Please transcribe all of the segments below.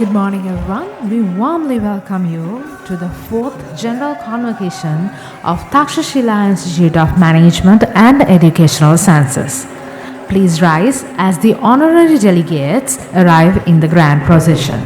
Good morning, everyone. We warmly welcome you to the 4th General Convocation of Takshashila Institute of Management and Educational Sciences. Please rise as the honorary delegates arrive in the grand procession.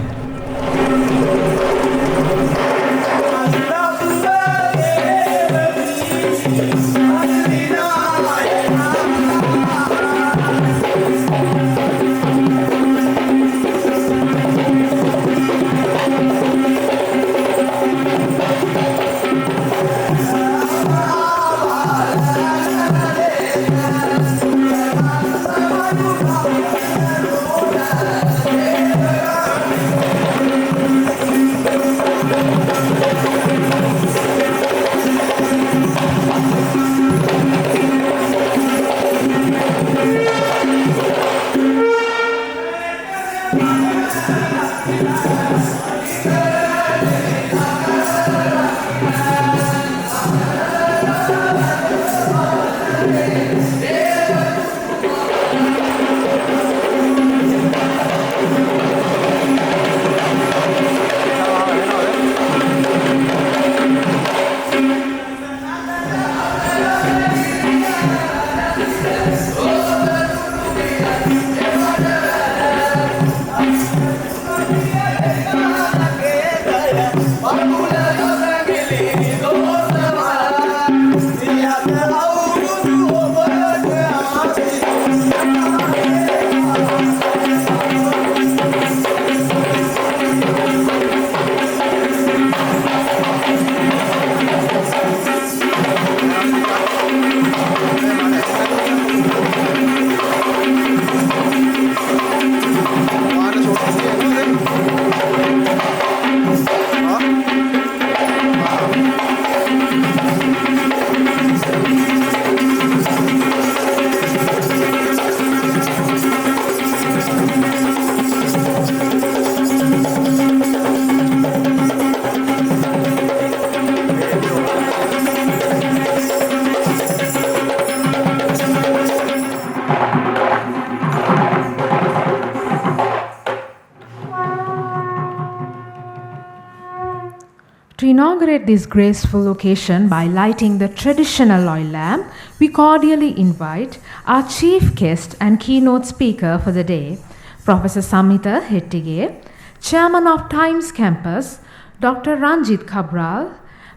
To inaugurate this graceful occasion by lighting the traditional oil lamp, we cordially invite our chief guest and keynote speaker for the day, Professor Samita Hettige, Chairman of Times Campus, Dr. Ranjit Cabral,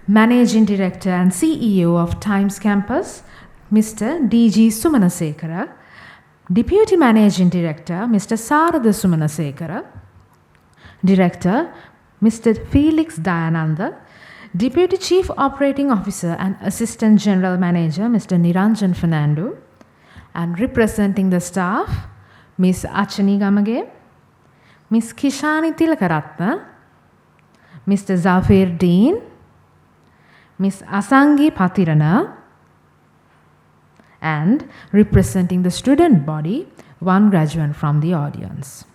Managing Director and CEO of Times Campus, Mr. D.G. Sumanasekara, Deputy Managing Director, Mr. Sarada Sumanasekara, Director, Mr. Felix Dayananda, Deputy Chief Operating Officer and Assistant General Manager, Mr. Niranjan Fernando, and representing the staff, Ms. Achani Gamage, Ms. Kishani Tilakaratna, Mr. Zafir Dean, Ms. Asangi Patirana, and representing the student body, one graduate from the audience.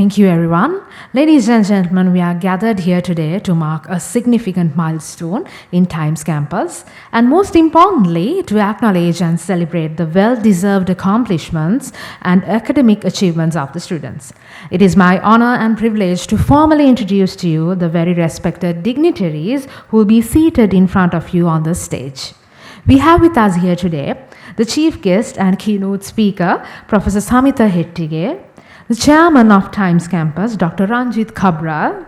Thank you, everyone. Ladies and gentlemen, we are gathered here today to mark a significant milestone in Times Campus, and most importantly, to acknowledge and celebrate the well-deserved accomplishments and academic achievements of the students. It is my honor and privilege to formally introduce to you the very respected dignitaries who will be seated in front of you on the stage. We have with us here today the chief guest and keynote speaker, Professor Samitha Hettige, the chairman of Times Campus, Dr. Ranjit Cabral,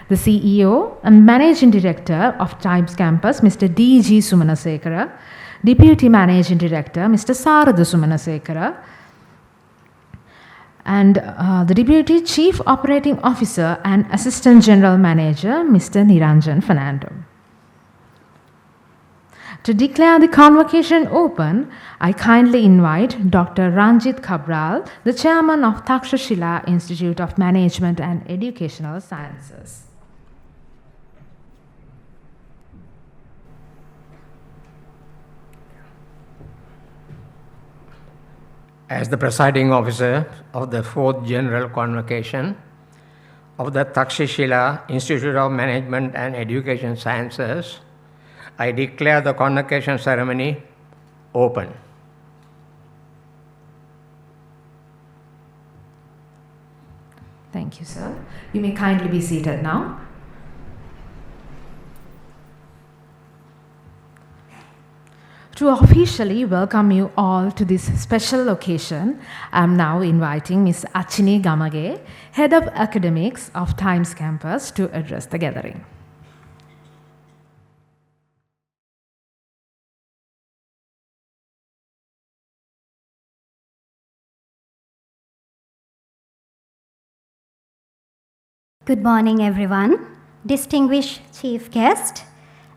the CEO and managing director of Times Campus, Mr. D.G. Sumanasekara, deputy managing director, Mr. Sarada Sumanasekara, and the deputy chief operating officer and assistant general manager, Mr. Niranjan Fernando. To declare the convocation open, I kindly invite Dr. Ranjit Cabral, the chairman of Takshashila Institute of Management and Educational Sciences. As the presiding officer of the 4th General Convocation of the Takshashila Institute of Management and Education Sciences, I declare the convocation ceremony open. Thank you, sir. You may kindly be seated now. To officially welcome you all to this special occasion, I am now inviting Ms. Achini Gamage, Head of Academics of Times Campus, to address the gathering. Good morning, everyone, distinguished chief guest,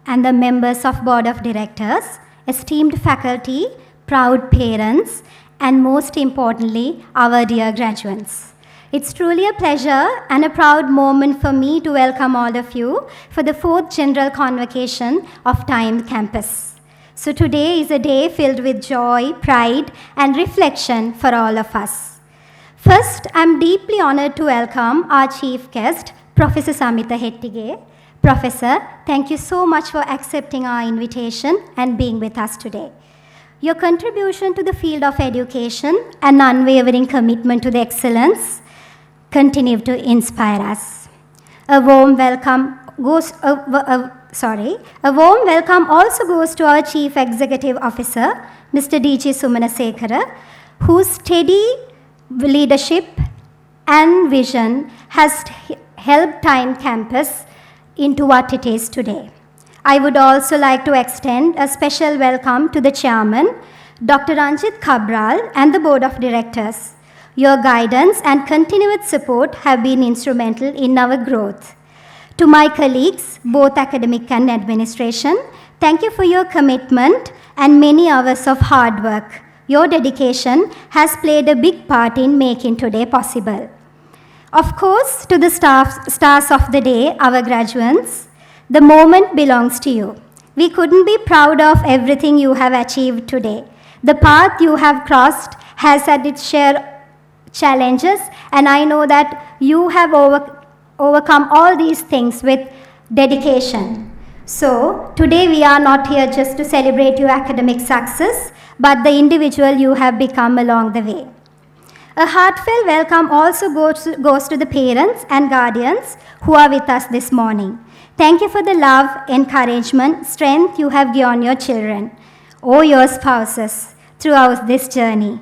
and the members of Board of Directors, esteemed faculty, proud parents, and most importantly, our dear graduates. It's truly a pleasure and a proud moment for me to welcome all of you for the 4th General Convocation of Times Campus. So today is a day filled with joy, pride, and reflection for all of us. First, I'm deeply honored to welcome our chief guest, Professor Samitha Hettige. Professor, thank you so much for accepting our invitation and being with us today. Your contribution to the field of education and unwavering commitment to the excellence continue to inspire us. A warm welcome also goes to our Chief Executive Officer, Mr. D.G. Sumanasekara, whose steady leadership and vision has helped Times Campus into what it is today. I would also like to extend a special welcome to the chairman, Dr. Ranjit Cabral, and the board of directors. Your guidance and continued support have been instrumental in our growth. To my colleagues, both academic and administration, thank you for your commitment and many hours of hard work. Your dedication has played a big part in making today possible. Of course, to the stars of the day, our graduates, the moment belongs to you. We couldn't be proud of everything you have achieved today. The path you have crossed has had its share challenges, and I know that you have overcome all these things with dedication. So, today we are not here just to celebrate your academic success, but the individual you have become along the way. A heartfelt welcome also goes to the parents and guardians who are with us this morning. Thank you for the love, encouragement, strength you have given your children or your spouses throughout this journey.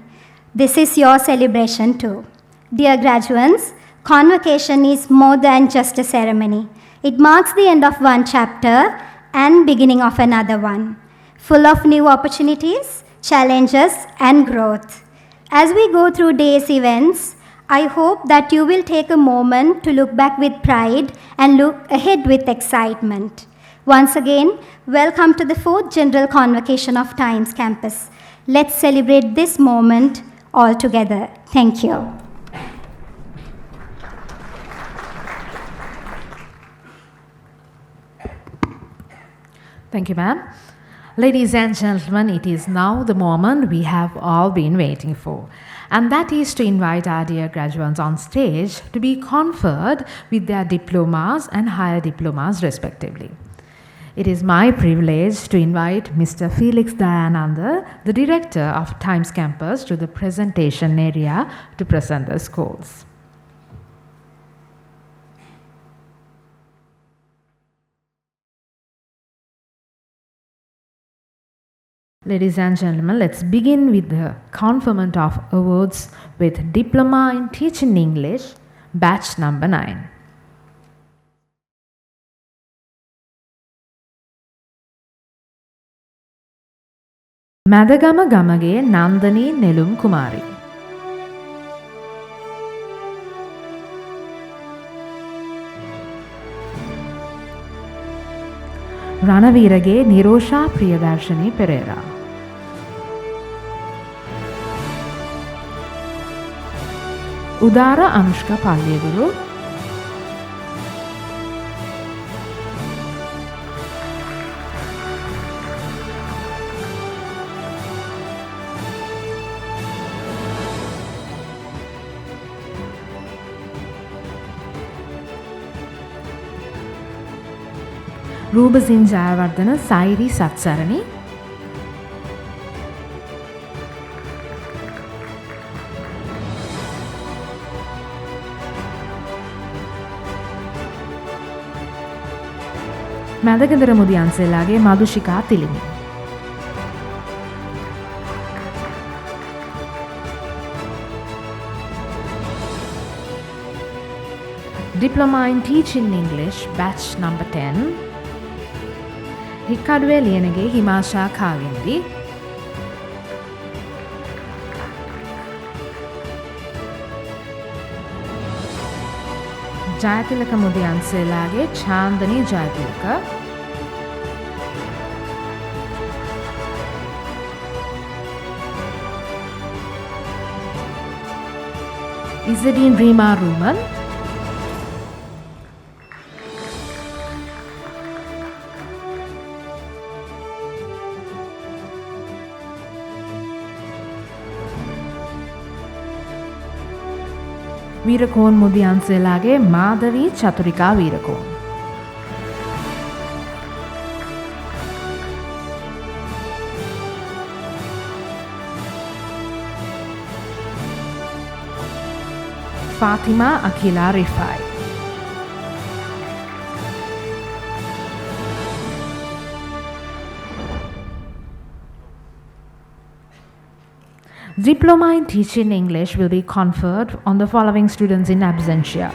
This is your celebration too. Dear graduates, convocation is more than just a ceremony. It marks the end of one chapter and beginning of another one, full of new opportunities, challenges, and growth. As we go through day's events, I hope that you will take a moment to look back with pride and look ahead with excitement. Once again, welcome to the 4th General Convocation of Times Campus. Let's celebrate this moment all together. Thank you. Thank you, ma'am. Ladies and gentlemen, it is now the moment we have all been waiting for, and that is to invite our dear graduates on stage to be conferred with their diplomas and higher diplomas respectively. It is my privilege to invite Mr. Felix Dayananda, the Director of Times Campus, to the presentation area to present the schools. Ladies and gentlemen, let's begin with the conferment of awards with Diploma in Teaching English, batch number 9. Medagama Gamage නන්දනී නෙළුම් කුමාරි. රණවීරගේ නිරෝෂා ප්‍රියදර්ශනී පෙරේරා. උදාර Anushka පල්ලියගුරු. රූබසින් Jayawardena සයිරි සත්සරණි. මැදගෙදර Mudiyanselage Madushika තිලිමි. Diploma in Teaching English, batch number 10. Hikkaduwe Liyanage හිමාශා Kavindi. Jayathilaka Mudiyanselage Chandani Jayathilaka. ඉසඩීන් Reema රූමන්. Weerakoon Mudiyanselage Madhavi Chathurika Weerakoon. Fathima අකිලා රිෆයි. Diploma in Teaching English will be conferred on the following students in absentia.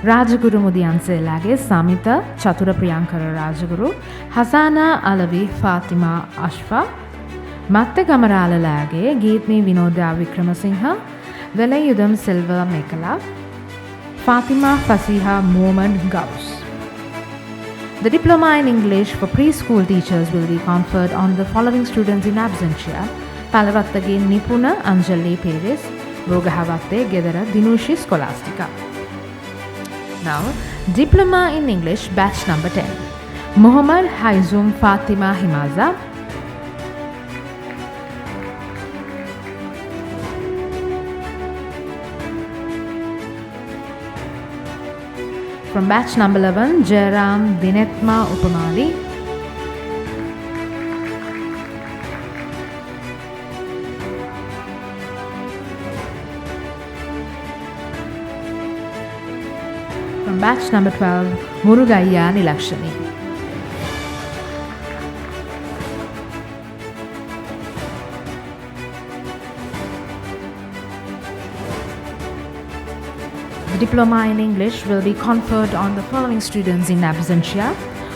Rajaguru Mudiyanselage Samita Chatura Priyankara Rajaguru, Hasana Alavi Fatima Ashfa, Matte Gamaralalage Geetme Vinoda Vikramasingha, Velayudam Silva Mekala, Fatima Fasiha Mohammad Gauss. The Diploma in English for preschool teachers will be conferred on the following students in absentia. Palavattage Nipuna Anjali Perez, Rogahavatte Gedara Dinushi Scholastica. Now, Diploma in English, batch number 10. Muhammad Haizum Fatima Himaza. From batch number 11, Jairam Dinetma Upamali. From batch number 12, Murugaya Nilakshani. The Diploma in English will be conferred on the following students in absentia: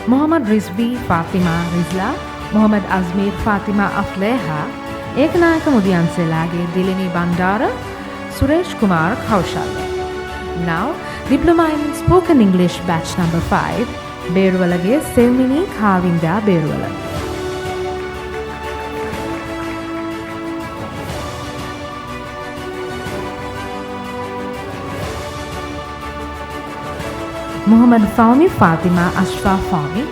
Muhammad Rizvi Fatima Rizla, Muhammad Azmir Fatima Afleha, Eknayaka Mudiyanselage Dilini Bandara, Suresh Kumar Kaushal. Now, Diploma in Spoken English, batch number 5, Beruwalage Selmini Kavinda Beruwala. Muhammad Fahmi Fatima Ashfa Fahmi.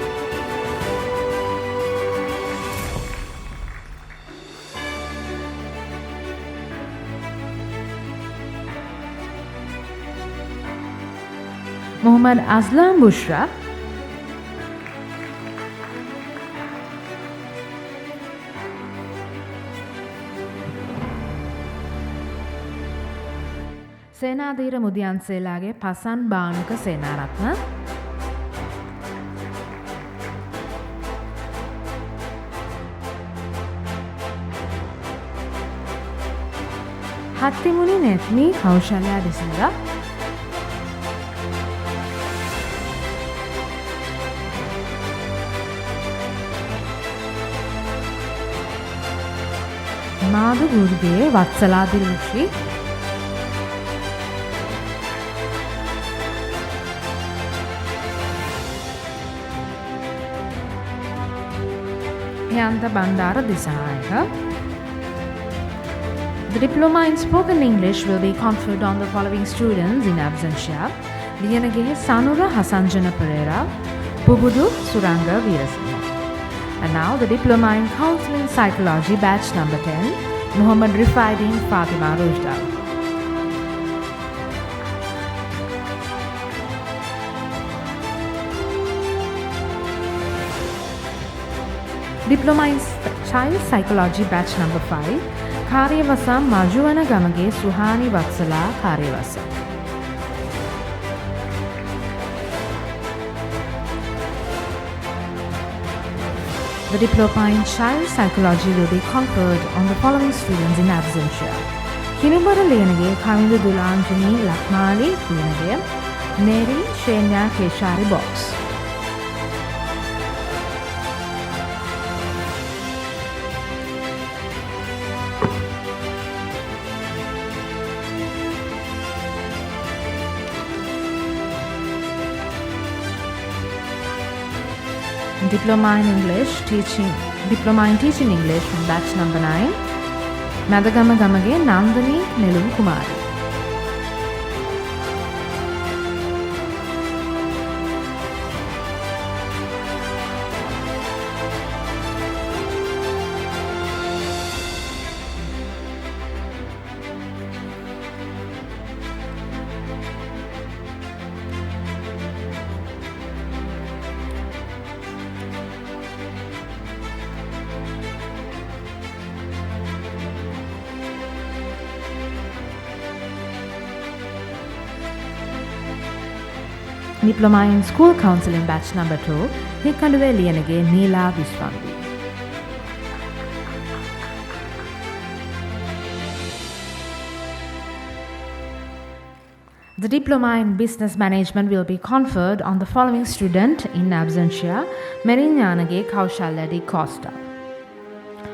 Muhammad Aslam Bushra, Senadheera Mudiyanselage Pasan Bhanuka Senaratne, හත්තිමුණි නැත්මී Kaushalya දෙසිංග, මාදු Guruge Vatsala දිල්මුෂි, Hyanta Bandara Disayaka. The diploma in spoken English will be conferred on the following students in absentia: Liyanage Sanura Hasanjana Pereira, Pubudu Suranga Veerasinghe. And now the diploma in counseling psychology batch number 10, Muhammad Rifaidin Fatima Rujda. Diploma in Child Psychology Batch number 5, Karyawasa Majuwana Gamage Suhani Vatsala Karyawasa. The diploma in Child Psychology will be conferred on the following students in absentia: Hinubara Liyanage Kavindu Dulanjani Lakmali Liyanage, Neri Shenya Keshari Box. Diploma in Teaching English from batch number 9, Madagama Gamage Nandani Nelum Kumari. Diploma in School Counseling Batch number 2, Hikkanduwe Liyanage Neela Vishwambi. The Diploma in Business Management will be conferred on the following student in absentia: Merinyanage Kaushalya Di Costa.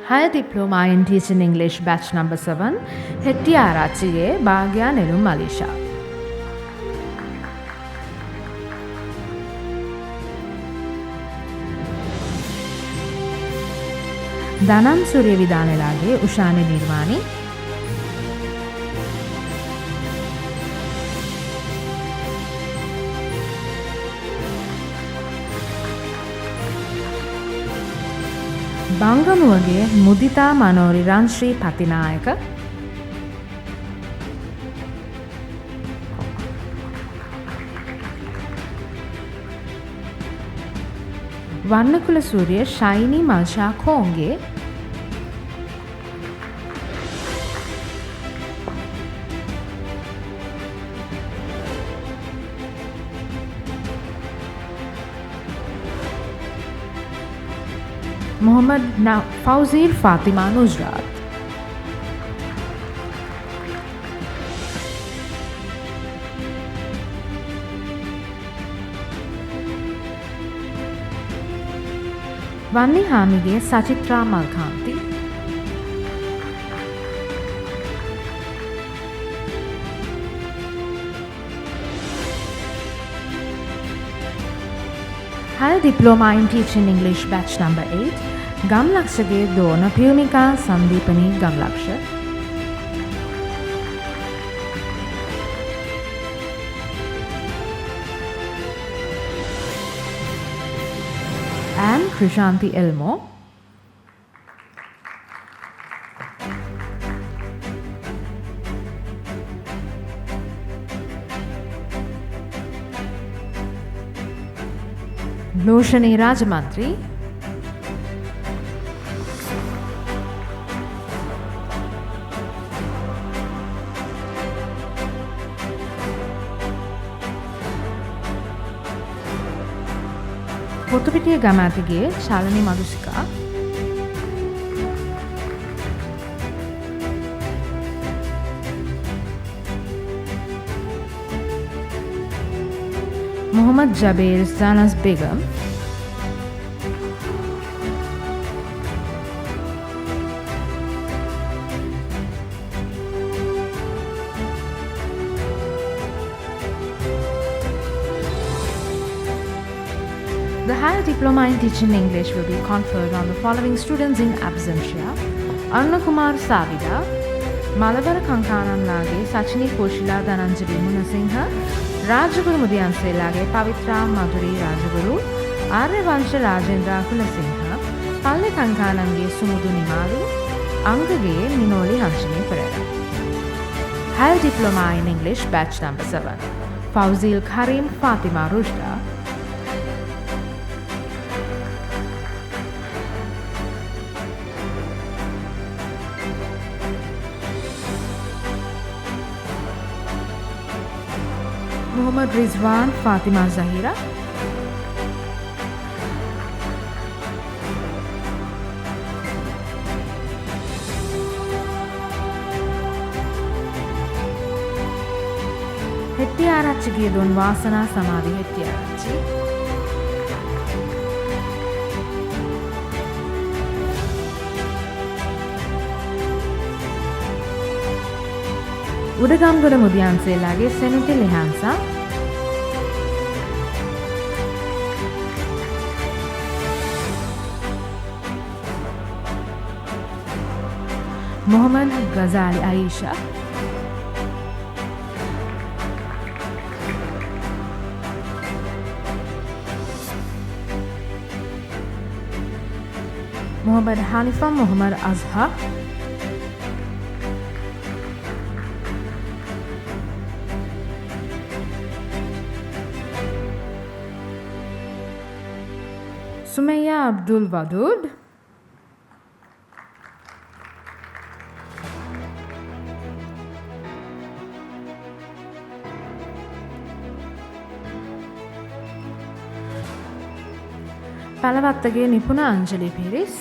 Higher Diploma in Teaching English Batch number 7, Hettiya Arachige Bhagya Nelum Alisha. Danam Surya Vidanelage Ushani Nirmani, Bangamuwage Mudita Manori Ranshri Patinayaka, Vannakula Surya Shaini Malsha Konge, Muhammad Fauzir Fatima Nusrat. Vanni Hamige Sachitra Malkanti. Higher Diploma in Teaching English Batch number 8, Gamlakshage Dona Pyumika Sandipani Gamlaksha. And Krishanti Elmo. Loshani Rajamantri, පොතුපිටිය ගමඇතිගේ ශාලනී මදුසිකා, Muhammad Jabir Zanas Begum, The higher diploma in teaching English will be conferred on the following students in absentia: Aruna Kumar Savida, Malavara Kankananlage Sachini Koshila Dhananjali Munasingha, Rajaguru Mudiyanselage Pavitra Madhuri Rajaguru, Aryavancha Rajendra Kulasingha, Palle Kankanange Sumudu Nimalu, Angage Minoli Hanchini Pereira. Higher diploma in English batch number 7: Fauzil Karim Fatima Rujda, Muhammad Rizwan Fatima Zahira, Hettiarachchige Don වාසනා සමාධි Hettiarachchi, උඩගම්ගොඩ Mudiyanselage සෙනුටි ලෙහන්සා, Muhammad Ghazali Aisha, Muhammad Hanifa Muhammad Azhar, Sumaya Abdul Wadud, Palavattage Nipuna Anjali Piris,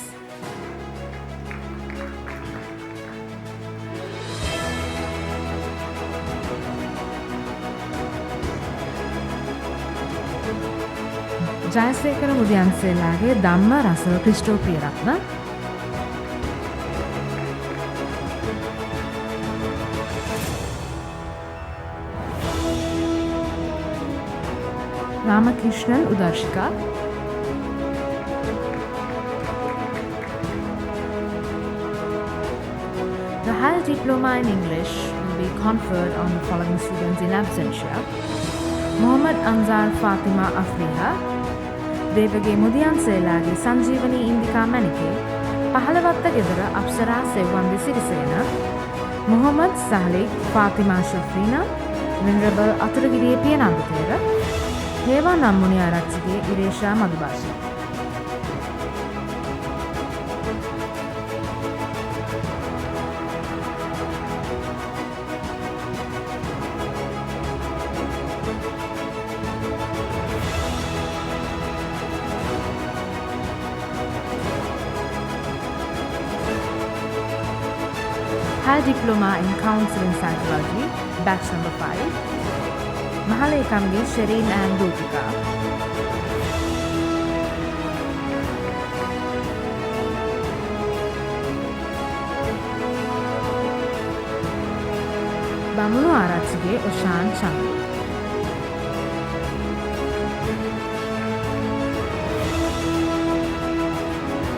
Jayasekara Mudiyanselage ධම්ම රස ක්‍රිස්ටෝ ප්‍රියරත්න, Ramakrishnan Udarshika, The higher diploma in English will be conferred on the following students in absentia: Muhammad Anzar Fatima Afriha, Devage Mudiyanselage Sanjeevani Indika Manike, Pahalawatta Gedara Apsara Sevwandi Sirisena, Muhammad Sahlik Fatima Shafrina, Venerable Aturagiriye Piyanandathera, Heva Nammuni Arachchige Iresha Madhubashi. Higher Diploma in Counseling Psychology, batch number 5, Mahalekamge Shereen and Dupika, Bamunu Arachige Oshan Chandu.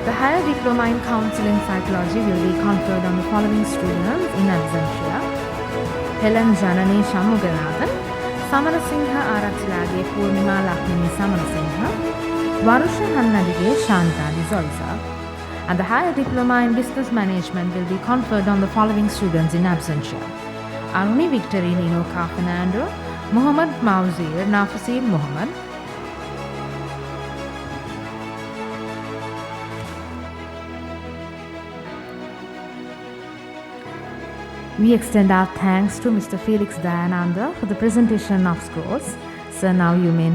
The higher diploma in counseling psychology will be conferred on the following students in absentia: Helen Janani Shamuganathan, Samarasingha Arachilage Purnima Lakshmi Samarasingha, Varusha Hannadige Shantali Zoisa. And the higher diploma in business management will be conferred on the following students in absentia: Aruni Victorine Inoka Fernando, Muhammad Mauzir Nafasir Muhammad, We extend our thanks to Mr. Felix Dayananda for the presentation of scrolls. Sir, now you may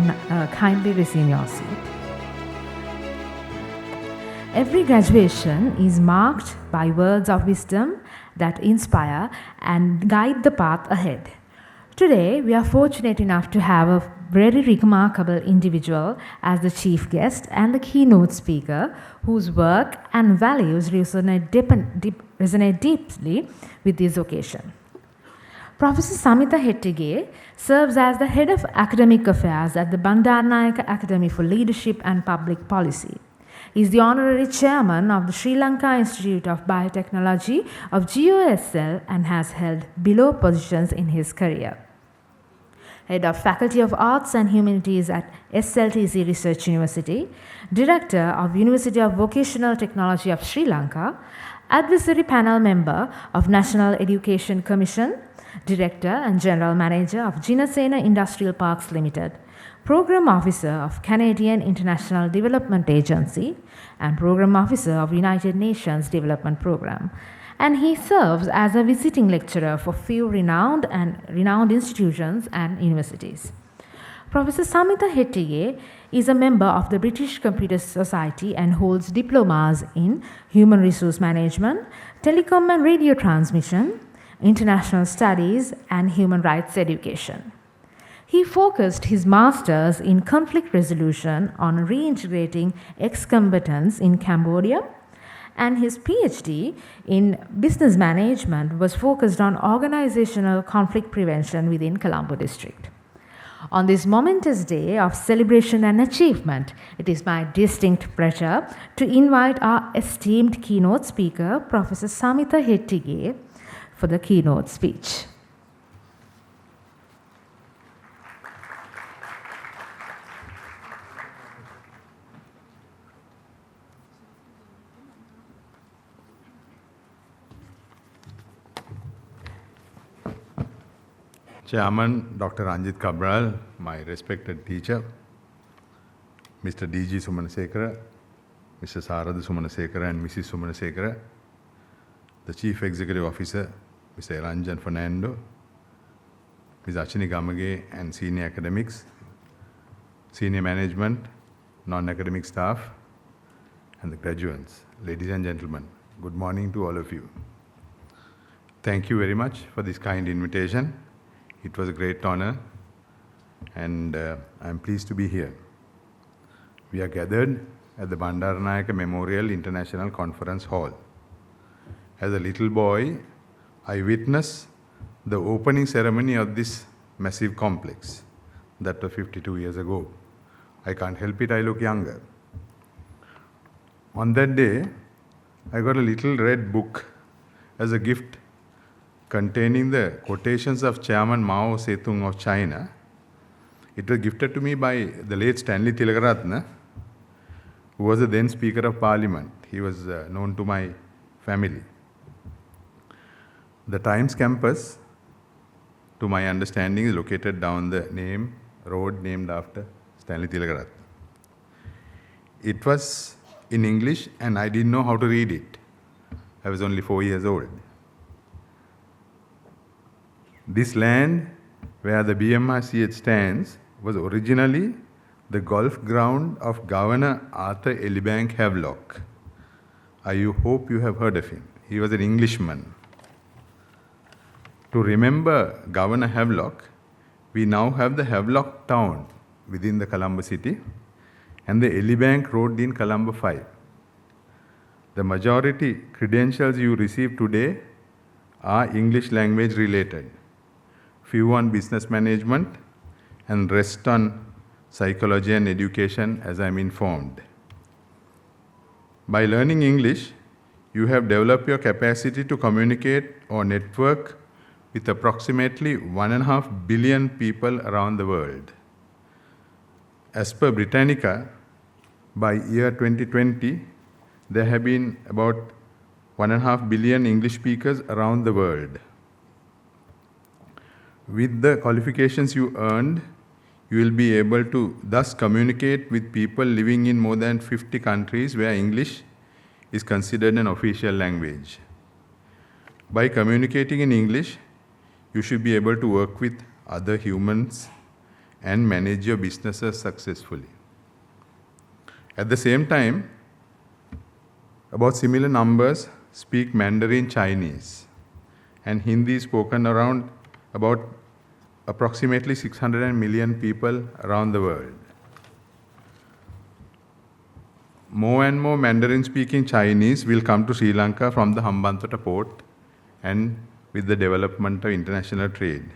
kindly resume your seat. Every graduation is marked by words of wisdom that inspire and guide the path ahead. Today, we are fortunate enough to have a very remarkable individual as the chief guest and the keynote speaker whose work and values resonate deeply with this occasion. Professor Samitha Hettige serves as the head of academic affairs at the Bandaranaike Academy for Leadership and Public Policy. He is the honorary chairman of the Sri Lanka Institute of Biotechnology of GOSL and has held below positions in his career. Head of Faculty of Arts and Humanities at SLTC Research University, Director of University of Vocational Technology of Sri Lanka, Advisory Panel Member of National Education Commission, Director and General Manager of Jinasena Industrial Parks Limited, Program Officer of Canadian International Development Agency, and Program Officer of United Nations Development Program. And he serves as a visiting lecturer for few renowned institutions and universities. Professor Samitha Hettige is a member of the British Computer Society and holds diplomas in Human Resource Management, Telecom and Radio Transmission, International Studies, and Human Rights Education. He focused his master's in conflict resolution on reintegrating ex-combatants in Cambodia, and his PhD in business management was focused on organizational conflict prevention within Colombo District. On this momentous day of celebration and achievement, it is my distinct pleasure to invite our esteemed keynote speaker, Professor Samitha Hettige, for the keynote speech. Chairman Dr. Ranjit Cabral, my respected teacher, Mr. D.G. Sumanasekara, Mr. Sarada Sumanasekara and Mrs. Sumanasekara, the Chief Executive Officer, Mr. Eranjan Fernando, Ms. Achini Gamage and senior academics, senior management, non-academic staff, and the graduates. Ladies and gentlemen, good morning to all of you. Thank you very much for this kind invitation. It was a great honor, and I'm pleased to be here. We are gathered at the Bandaranaike Memorial International Conference Hall. As a little boy, I witnessed the opening ceremony of this massive complex. That was 52 years ago. I can't help it, I look younger. On that day, I got a little red book as a gift containing the quotations of Chairman Mao Zedong of China. It was gifted to me by the late Stanley Tilakaratne, who was the then Speaker of Parliament. He was known to my family. The Times campus, to my understanding, is located down the road named after Stanley Tilakaratne. It was in English and I didn't know how to read it. I was only 4 years old. This land where the BMRCH stands was originally the golf ground of Governor Arthur Elibank Havelock. I hope you have heard of him. He was an Englishman. To remember Governor Havelock, we now have the Havelock town within the Colombo city and the Elibank Road in Colombo 5. The majority credentials you receive today are English language related. Few on business management and rest on psychology and education, as I'm informed. By learning English, you have developed your capacity to communicate or network with approximately 1.5 billion people around the world. As per Britannica, by year 2020, there have been about 1.5 billion English speakers around the world. With the qualifications you earned, you will be able to thus communicate with people living in more than 50 countries where English is considered an official language. By communicating in English, you should be able to work with other humans and manage your businesses successfully. At the same time, about similar numbers speak Mandarin Chinese, and Hindi is spoken around about approximately 600 million people around the world. More and more Mandarin-speaking Chinese will come to Sri Lanka from the Hambantota port and with the development of international trade.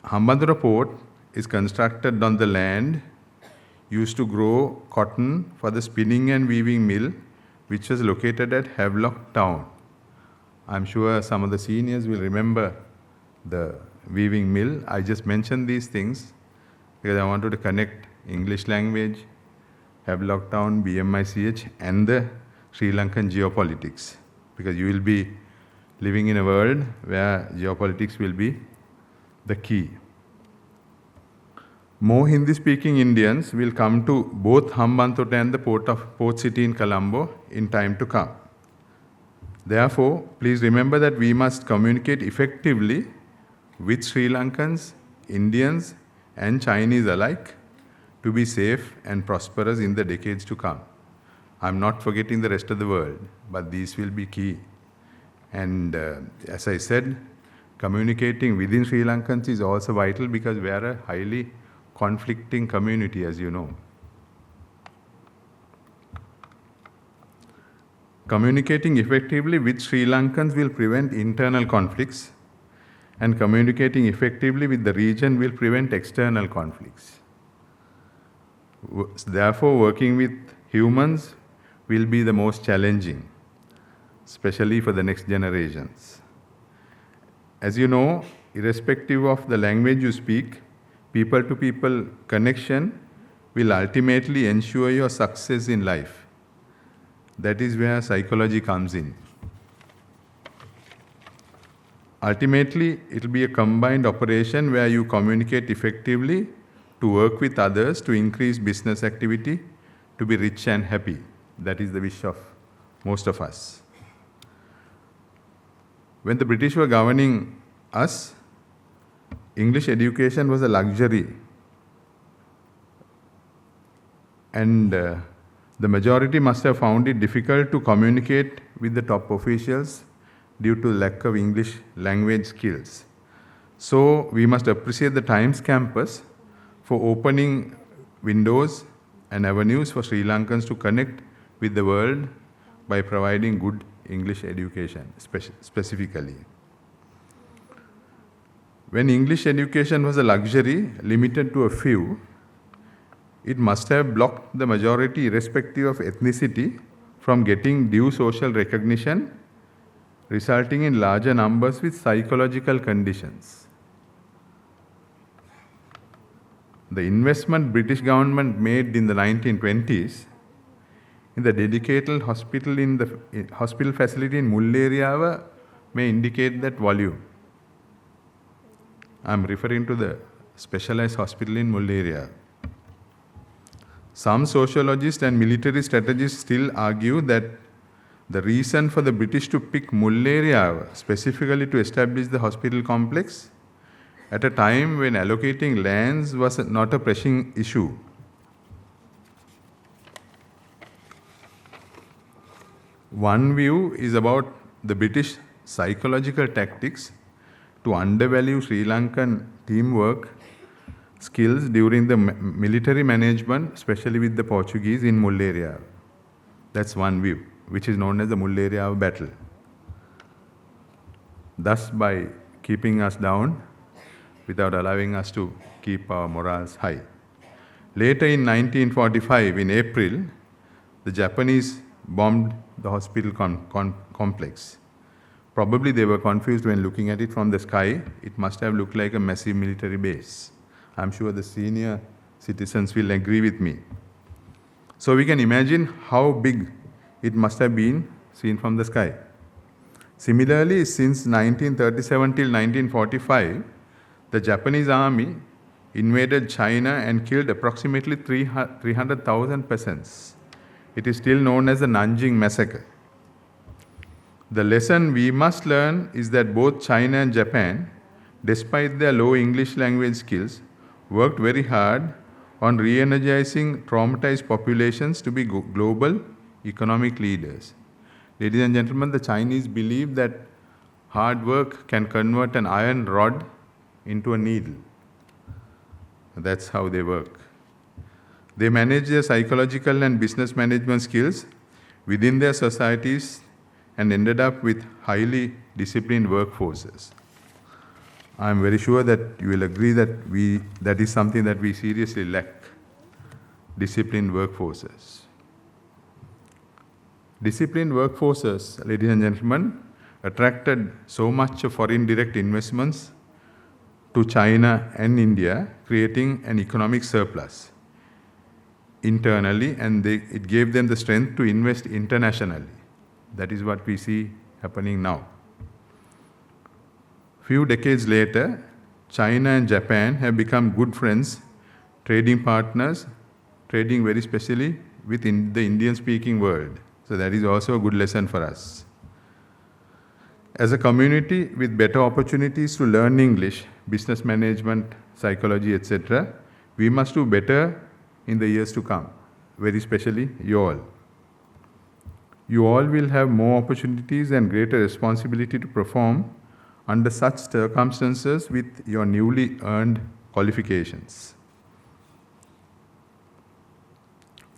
Hambantota port is constructed on the land used to grow cotton for the spinning and weaving mill, which was located at Havelock Town. I'm sure some of the seniors will remember the weaving mill. I just mentioned these things because I wanted to connect English language, Havelock Town, BMICH, and the Sri Lankan geopolitics, because you will be living in a world where geopolitics will be the key. More Hindi-speaking Indians will come to both Hambantota and the port city in Colombo in time to come. Therefore, please remember that we must communicate effectively with Sri Lankans, Indians, and Chinese alike to be safe and prosperous in the decades to come. I'm not forgetting the rest of the world, but these will be key. And as I said, communicating within Sri Lankans is also vital because we are a highly conflicting community, as you know. Communicating effectively with Sri Lankans will prevent internal conflicts, and communicating effectively with the region will prevent external conflicts. Therefore, working with humans will be the most challenging, especially for the next generations. As you know, irrespective of the language you speak, people-to-people connection will ultimately ensure your success in life. That is where psychology comes in. Ultimately, it will be a combined operation where you communicate effectively to work with others to increase business activity, to be rich and happy. That is the wish of most of us. When the British were governing us, English education was a luxury, and the majority must have found it difficult to communicate with the top officials due to lack of English language skills. So we must appreciate the Times campus for opening windows and avenues for Sri Lankans to connect with the world by providing good English education specifically. When English education was a luxury limited to a few, it must have blocked the majority, irrespective of ethnicity, from getting due social recognition, resulting in larger numbers with psychological conditions. The investment British government made in the 1920s in the dedicated hospital facility in Mulleriyawa may indicate that volume. I'm referring to the specialized hospital in Mulleriyawa. Some sociologists and military strategists still argue that the reason for the British to pick Mulleriyawa specifically to establish the hospital complex at a time when allocating lands was not a pressing issue. One view is about the British psychological tactics to undervalue Sri Lankan teamwork skills during the military management, especially with the Portuguese in Mulleriyawa. That's one view, which is known as the Mulleriyawa battle. Thus, by keeping us down without allowing us to keep our morals high. Later in 1945, in April, the Japanese bombed the hospital complex. Probably they were confused when looking at it from the sky. It must have looked like a massive military base. I'm sure the senior citizens will agree with me. So we can imagine how big it must have been seen from the sky. Similarly, since 1937 till 1945, the Japanese army invaded China and killed approximately 300,000 peasants. It is still known as the Nanjing Massacre. The lesson we must learn is that both China and Japan, despite their low English language skills, worked very hard on re-energizing traumatized populations to be global economic leaders. Ladies and gentlemen, the Chinese believe that hard work can convert an iron rod into a needle. That's how they work. They manage their psychological and business management skills within their societies and ended up with highly disciplined workforces. I'm very sure that you will agree that that is something that we seriously lack, disciplined workforces. Disciplined workforces, ladies and gentlemen, attracted so much of foreign direct investments to China and India, creating an economic surplus internally, and it gave them the strength to invest internationally. That is what we see happening now. Few decades later, China and Japan have become good friends, trading partners, trading very specially with the Indian-speaking world. So that is also a good lesson for us. As a community with better opportunities to learn English, business management, psychology, etc., we must do better in the years to come, very especially you all. You all will have more opportunities and greater responsibility to perform under such circumstances with your newly earned qualifications.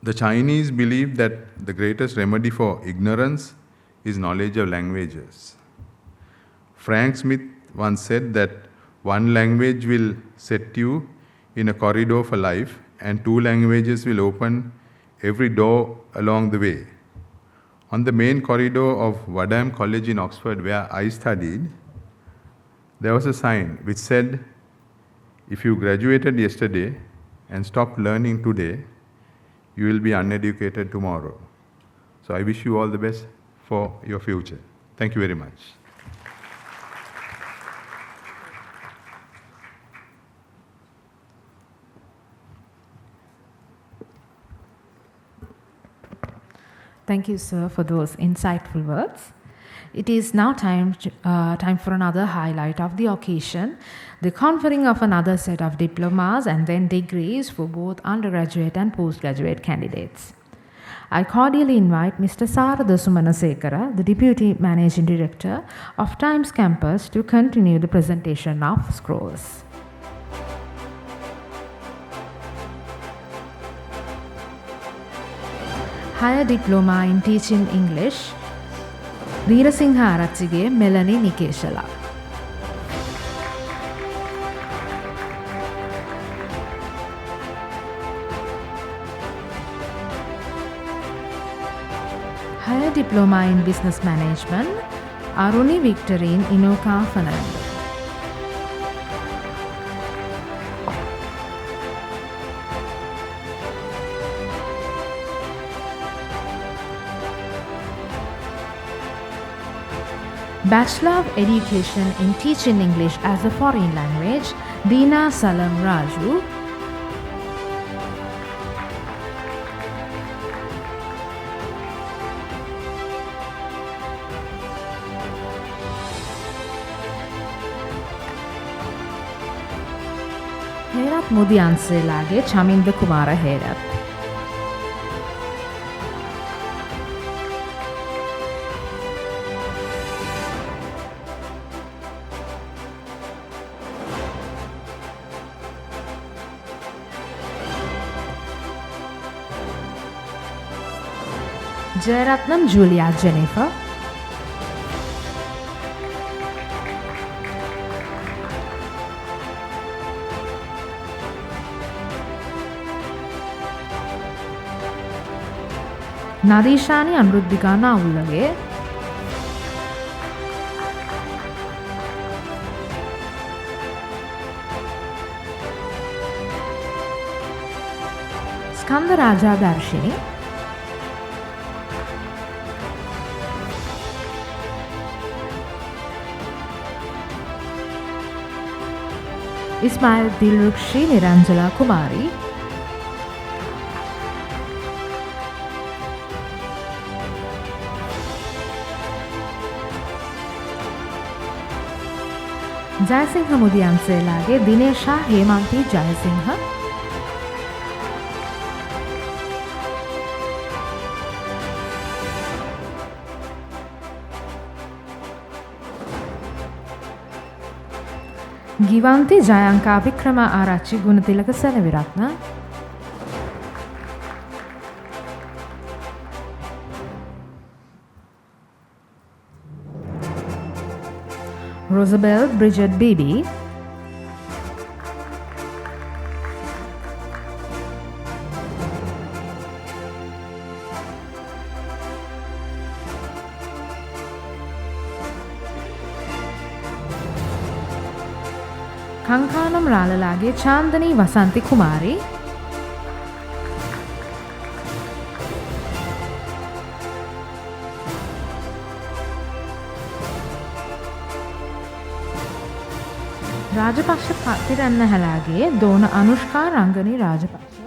The Chinese believe that the greatest remedy for ignorance is knowledge of languages. Frank Smith once said that one language will set you in a corridor for life, and two languages will open every door along the way. On the main corridor of Wadham College in Oxford, where I studied, there was a sign which said, if you graduated yesterday and stopped learning today, you will be uneducated tomorrow. So I wish you all the best for your future. Thank you very much. Thank you, sir, for those insightful words. It is now time for another highlight of the occasion, the conferring of another set of diplomas and then degrees for both undergraduate and postgraduate candidates. I cordially invite Mr. Sarada Sumanasekara, the Deputy Managing Director of Times Campus, to continue the presentation of scrolls. Higher Diploma in Teaching English, Veerasingha Aratsige Melanie Nikeshala. Higher Diploma in Business Management, Aruni Victorine Inoka Fernando. Bachelor of Education in Teaching English as a Foreign Language, Dina Salam Raju. Herat Mudianselage Chaminda Kumara Herat. Jayaratnam Julia Jennifer. Nadishani Amruddhika Naulage. Skanda Raja Darshini. Ismail Dilrukshi Niranjala Kumari. Jayasinghe Mudiyanselage Dinesha Hemanthi Jayasinghe, Givanthi Jayanka Wickrama Arachchi Gunathilaka Senevirathna, Rosabel Bridget Beebe, Kankanam Ralalage Chandani Wasanthi Kumari, Rajapaksha Pathirannahelage Dona Anushka Rangani Rajapaksha,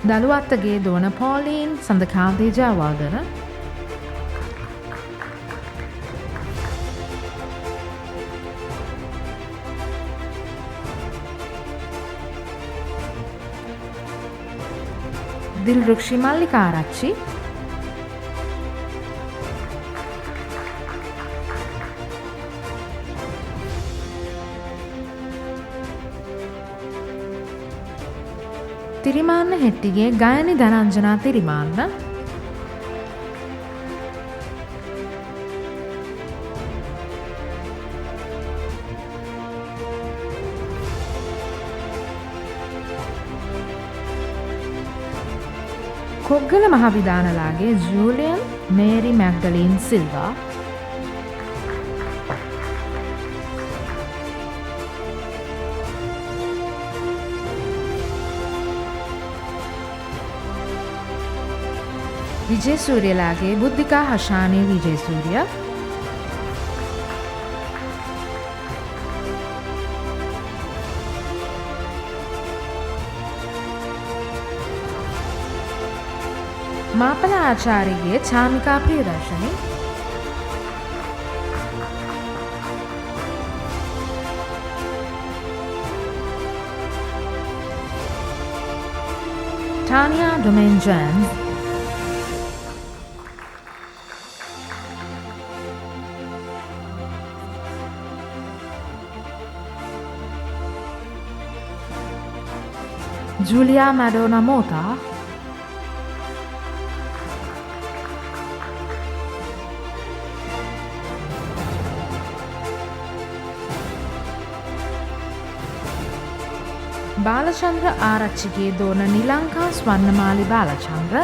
Daluwaththage Dona Pauline Sandakanthi Jayawardena, Dilrukshi Mallikarachchi, Thirimanna Hettige Gayani Dhananjana Thirimanna, Koggala Mahawidanalage Julian Mary Magdalene Silva, Wijesuriyalage Buddhika Hashani Wijesuriya, Mapala Acharyage Chamika Priyadarshani, Tania Domen Jans, Julia Madonna Mota, Balachandra Arachchige Dona Nilanka Swarnamali Balachandra,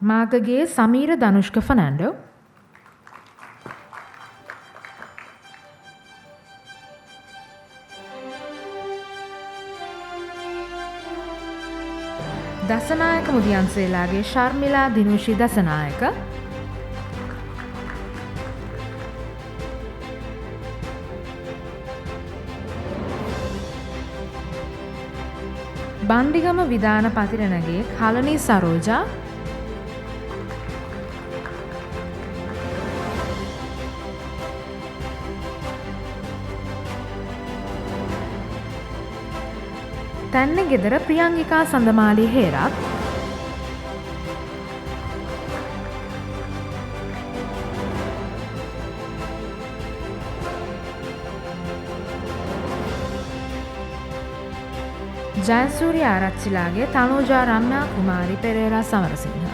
Magage Sameera Dhanushka Fernando, Dasanayake Mudiyanselage ශර්මිලා දිනුෂි Dasanayake, බණ්ඩිගම Vidana පතිරණගේ කලනී Saroja, තැන්න ගෙදර ප්‍රියංගිකා සඳමාලි හේරත්, ජයසූරිය ආරච්චිලාගේ තනෝජා රම්‍යා කුමාරි Perera Samarasinghe,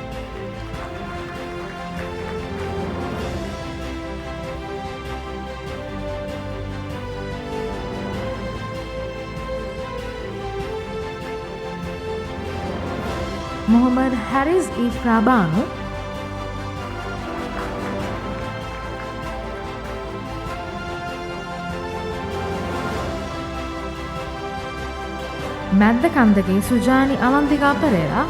Mohammed Harris ඊෆ්‍රා බානු, මැද්ද කන්දගේ සුජානි අවන්තිකා Perera,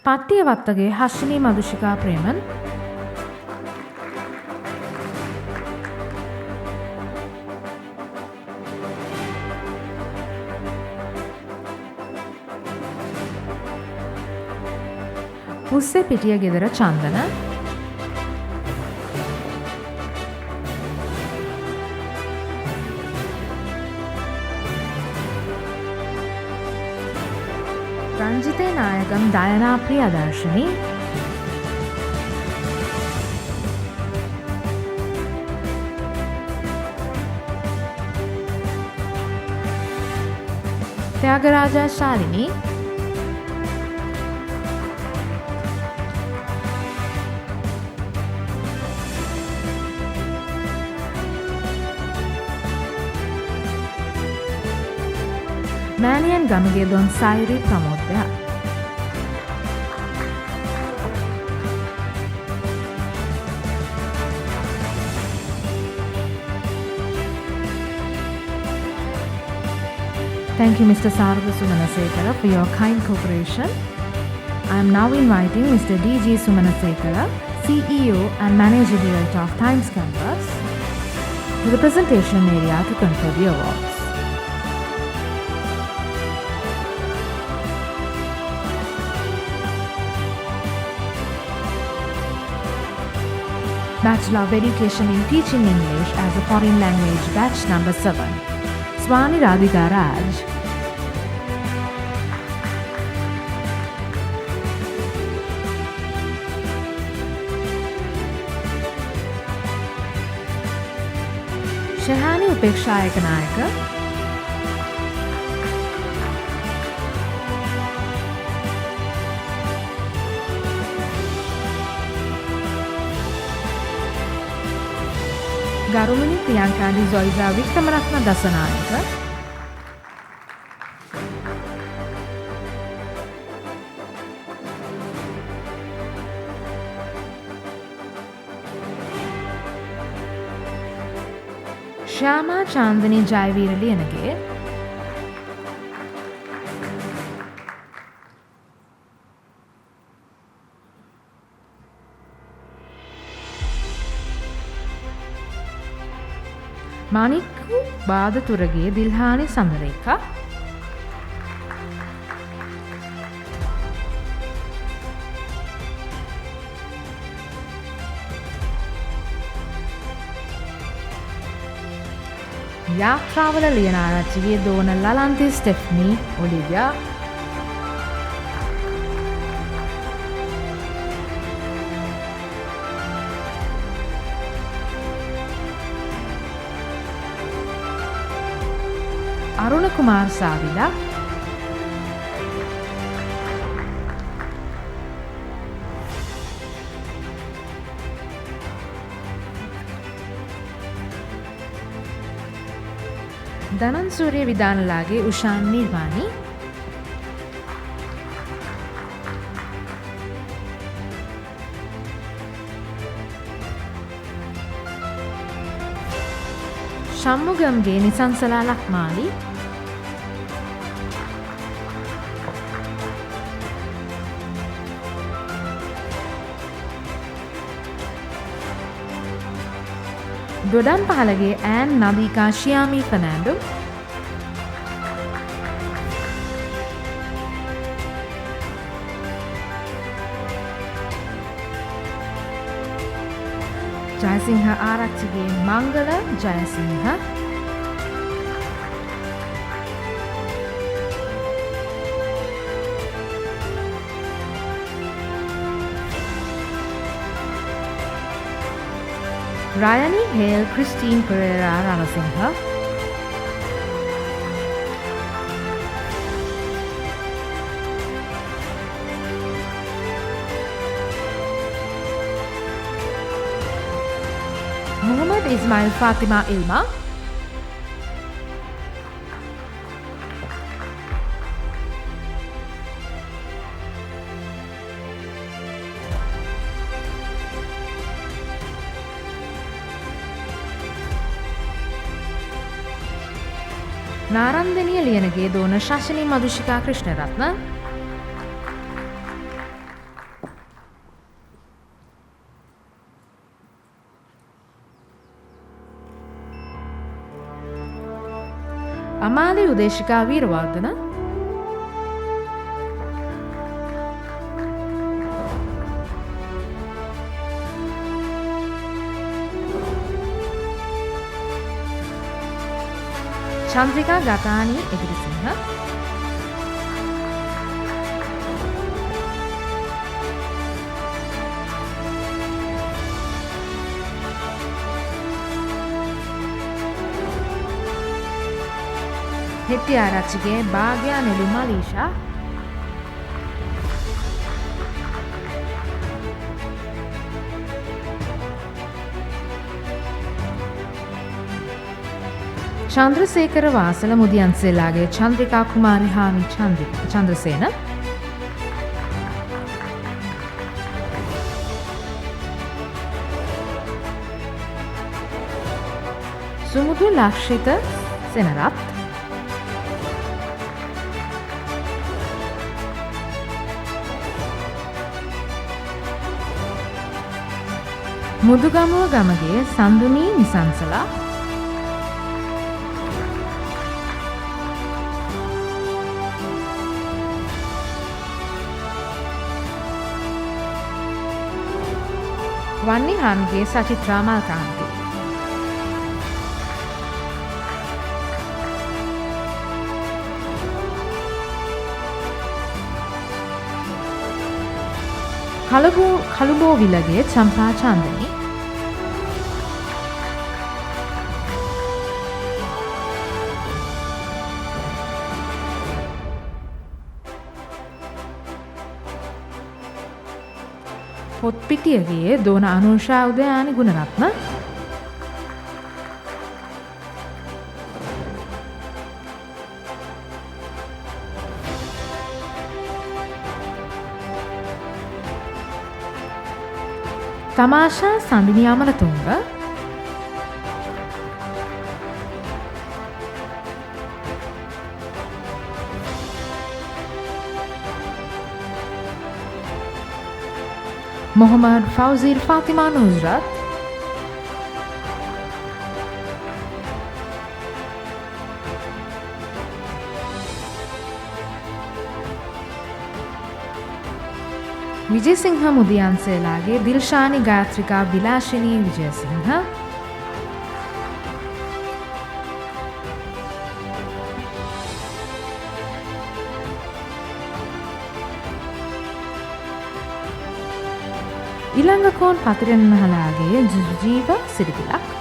පට්ටියවත්තගේ හෂිනී Madushika ප්‍රේමන්, පුස්සේ පිටිය ගෙදර Chandana, රංජිතේ නායකම් දයනා Priyadarshani, ත්‍යාගරාජා ශාලිනී, මෑනියන් Gamage Don සයිරි ප්‍රමෝදයා, Thank you, Mr. Sarada Sumanasekara, for your kind cooperation. I am now inviting Mr. D.G. Sumanasekara, CEO and Managing Director of Times Campus, to the presentation area to confer the awards. Bachelor of Education in Teaching English as a Foreign Language, batch number 7. Swani Radhika Raj. Shahani Upeksha Ekanayaka. Garumini Priyankadi Zoiza Vikramaratna Dasanayaka. Shyama Chandani Jaiveera Liyanage. Manikku Badaturage Dilhani Samareka. යාත්‍රාවල ලියනාරච්චිගේ දෝන ලලන්ති ස්ටෙෆ්නී ඔලිවියා, අරුණ කුමාර් සාවිලා, දනන් සූරිය විදානලාගේ උෂාන් නිර්වාණි, ශම්මුගම්ගේ නිසංසලා ලක්මාලි, දොඩම් පහලගේ ඈන් නදීකා ශියාමී ෆර්නෑන්ඩෝ, ජයසිංහ ආරච්චිගේ මංගල Jayasinghe, Rayani Hale Christine Pereira Ranasinghe, Muhammad Ismail Fatima Ilma, නාරන්දනිය Liyanage දෝන ශාෂනී මදුෂිකා ක්‍රිෂ්ණරත්න, අමාලි උදේශිකා වීරවර්ධන, චන්ද්‍රිකා ගතානී එදිරිසිංහ, හෙට්ටිආරච්චිගේ භාග්‍යා නෙළුම් අලීෂා, චන්ද්‍රසේකර වාසල මුදියන්සේලාගේ චන්ද්‍රිකා කුමාරි හාමි චන්ද්‍රසේන, සුමුදු ලක්ෂිත සෙනරත්, මුදුගමුව ගමගේ සඳුනී නිසංසලා, වන්නි හාමිගේ සචිත්‍රා මල්කාන්ති, කළුබෝවිලගේ චම්පා චන්දනි, පොත්පිටියගේ දෝන අනුෂා උදයානි ගුණරත්න, තමාෂා සඳිනි අමරතුංග, මොහමඩ් ෆෞසීර් ෆාතිමා නුස්රත්, විජේසිංහ මුදියන්සේලාගේ දිල්ෂානි ගාත්‍රිකා විලාශිනී විජයසිංහ, ඉලංගකෝන් පතිරන්මහලාගේ ජීව සිරිතිලක්,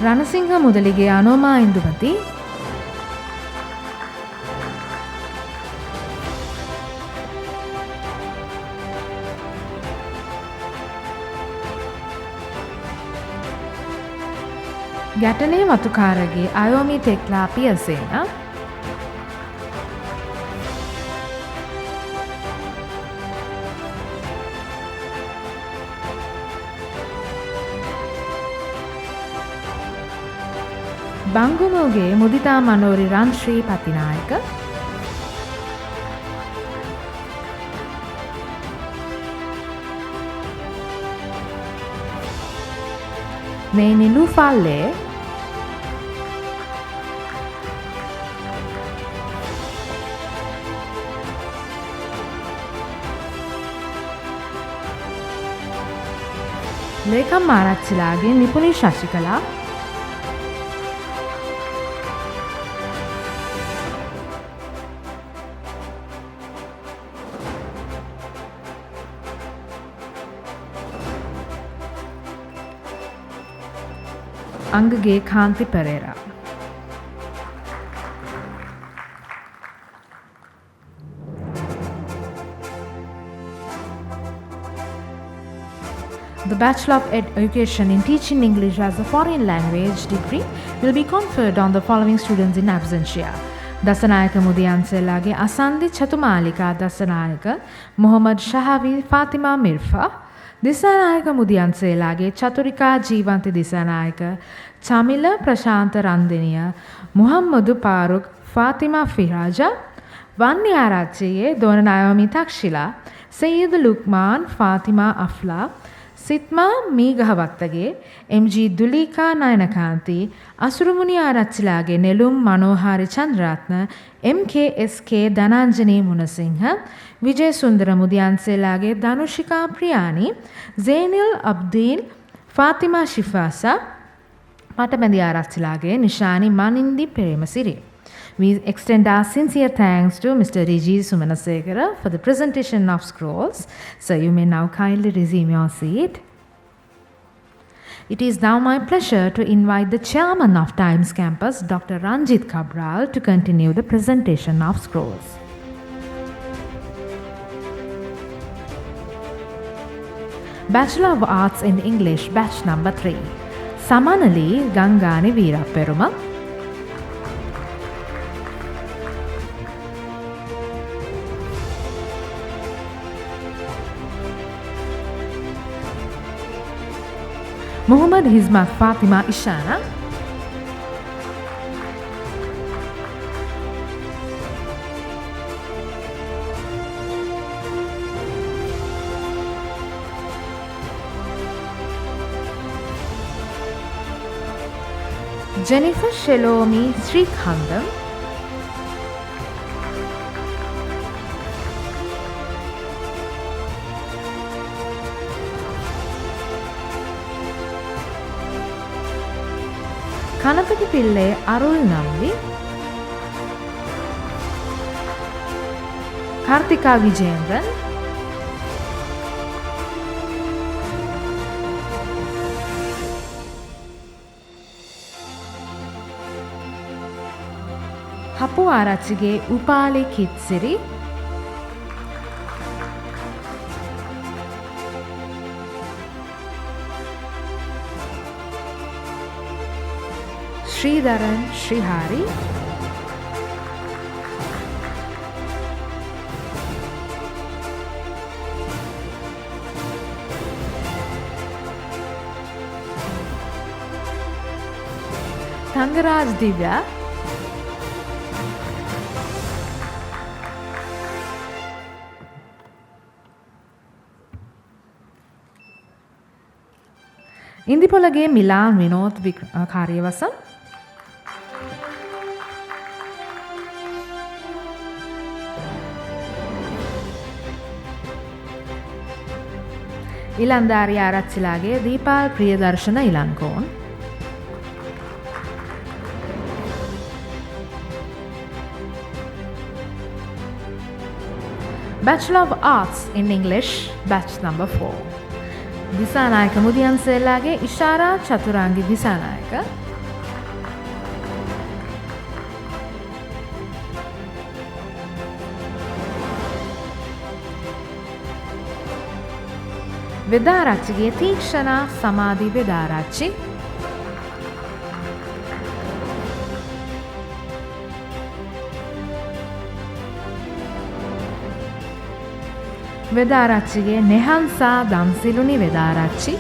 රණසිංහ මුදලිගේ අනෝමා ඉන්දුමති, ගැටනේ වතුකාරගේ අයෝමි තෙක්ලා පියසේන, බංගුමෝගේ මුදිතා මනෝරි රන්ශ්‍රී පතිනායක, මේ නිලු ෆල්ලේ, ලේකම් ආරච්චිලාගේ නිපුණි ශශිකලා, අංගගේ කාන්ති Perera. The Bachelor of Education in Teaching English as a Foreign Language degree will be conferred on the following students in absentia. Dasanayake Mudiyanselage අසන්දි චතුමාලිකා Dasanayake, Mohammed ශහවි Fathima මිර්ෆා, Dissanayake Mudiyanselage Chathurika ජීවන්ති Dissanayake, Chamila Prashantha Randeniya, මුහම්මදු පාරුක් Fathima ෆිරාජා, වන්නේ ආරච්චියේ දොන නායෝමි Thakshila සයීද් ලුක්මාන් Fathima අෆ්ලා සිත්මා මීගහවත්තගේ MG. දුලීකා නයනකාන්ති අසුරුමුණි Arachchilage නෙළුම් මනෝහාරි Chandraratna එම්.කේ.එස්.කේ Dhananjani Munasinghe Wijesundara Mudiyanselage ධනුෂිකා ප්‍රියානි සේනිල් අබ්දීල් Fathima ශිෆාසා පටබැඳි Arachchilage නිශානි මනින්දි Premasiri. We extend our sincere thanks to Mr. D.G. Sumanasegara for the presentation of scrolls. So you may now kindly resume your seat. It is now my pleasure to invite the chairman of Times Campus, Dr. Ranjit Cabral, to continue the presentation of scrolls. Bachelor of Arts in English, batch number 3. Samanali Gangani Veeraperuma. Muhammad Hizmat Fatima Ishana. Jennifer Shelomi Srikhandam. Kanapati Pille Arul Nambi. Kartika Vijendran. Hapu Arachige Upali Kitsiri. Sridharan Srihari. Tangaraj Divya. Indipolage Milan Vinod Karyavasam. ඉලන්දාරි Arachchilage Deepal Priyadarshana ඉලංකෝන්. Bachelor of Arts in English, batch number 4. Dissanayake Mudiyanselage Ishara චතුරාංගි Dissanayake. වෙදාරච්චිගේ තීක්ෂණා සමාධි වෙදාරච්චි. වෙදාරච්චිගේ නෙහන්සා දම්සිලුනි වෙදාරච්චි.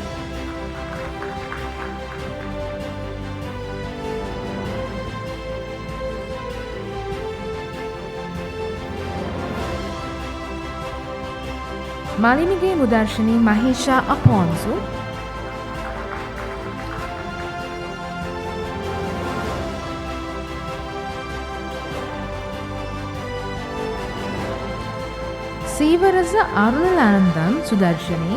Malinige Mudarshini Mahisha Aponzu. Sivarasa Arunalanandam Sudarshini.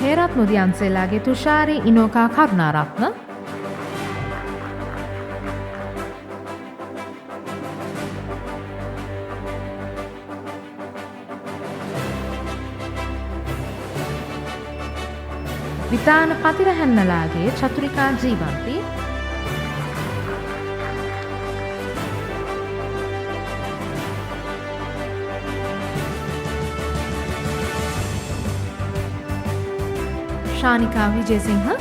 Herat मुदियන්සේලාගේ Thushari Inoka Karunaratne. Withana පතිරහැන්නලාගේ Chathurika ජීවන්ති. Shanika Vijayasinghe.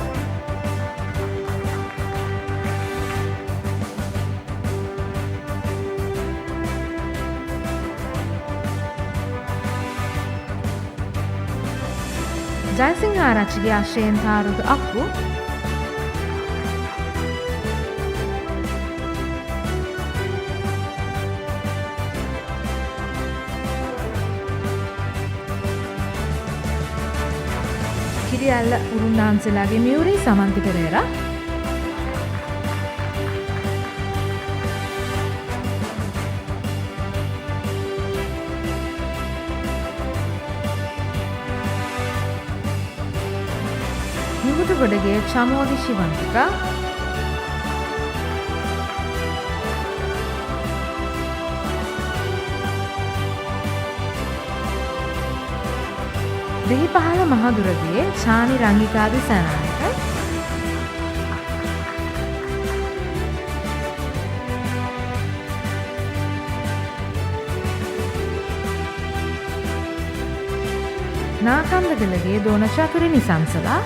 ජයසිංහාරච්චිගේ Ashayen තාරුද අක්කු Kiriella උරුන්නාන්සලාගේ Miyuri Samanthi Perera නිකුටගොඩගේ Chamodi ශිවන්තිකා දෙහිපහළ මහදුරගේ චානි රංගිකාදි සෑනායක නාකන්දගලගේ Dona Chathuri Nisansala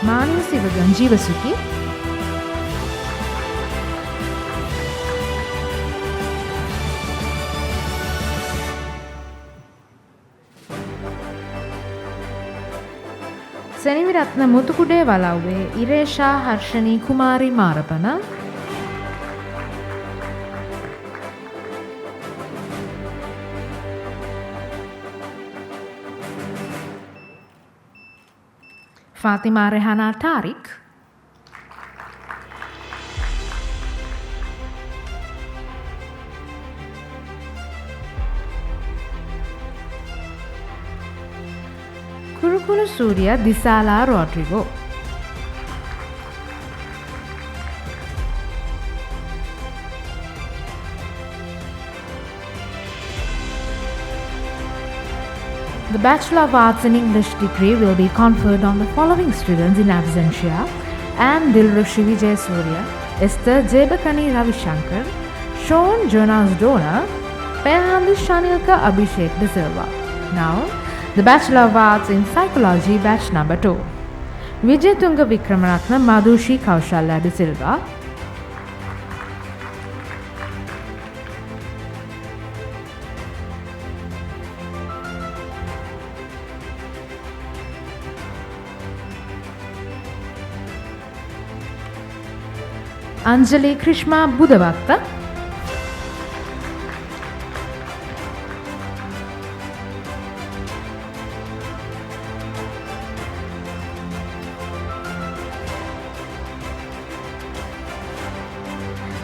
Manawa Sivagan Jeevasuki Senevirathna Muthukude Walawwe Iresha Harshani Kumari Marapana Fathima Rehana Tharik Kurukuru Suriya Disala Rodrigo The Bachelor of Arts in English degree will be conferred on the following students in absentia: Anne Dilrushi Vijayasuriya, Esther Jebakani Ravishankar, Sean Jonas Donor, Pehandi Shanilka Abhishek De Silva. Now, the Bachelor of Arts in Psychology batch number 2. Vijayatunga Vikramaratna Madhushi Kaushalya De Silva, Anjali Krishma Budavatta,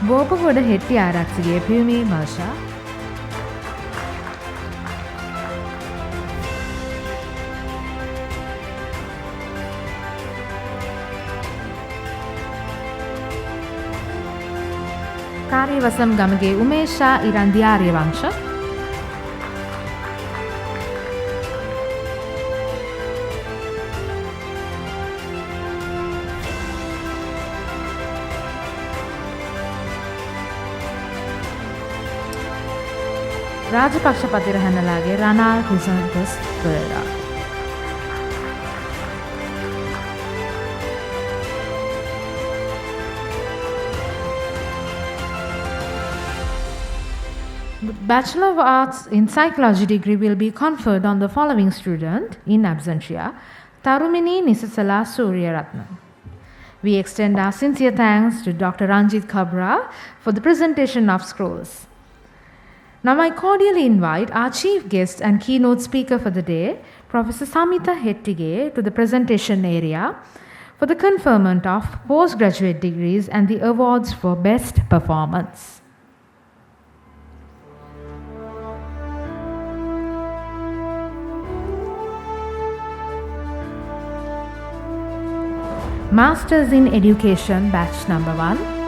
Bopagoda Hetti Arakshakage Piyumi Masha Kariyawasam Gamage Umesha Irandi Aryawansha Rajapaksha Pathirahanalage Ranal Chrysanthus Perera The Bachelor of Arts in Psychology degree will be conferred on the following student in absentia: Tarumini Nisasala Suryaratna. We extend our sincere thanks to Dr. Ranjit Kabra for the presentation of scrolls. Now I cordially invite our chief guest and keynote speaker for the day, Professor Samita Hettige, to the presentation area for the conferment of postgraduate degrees and the awards for best performance. Masters in Education batch number 1.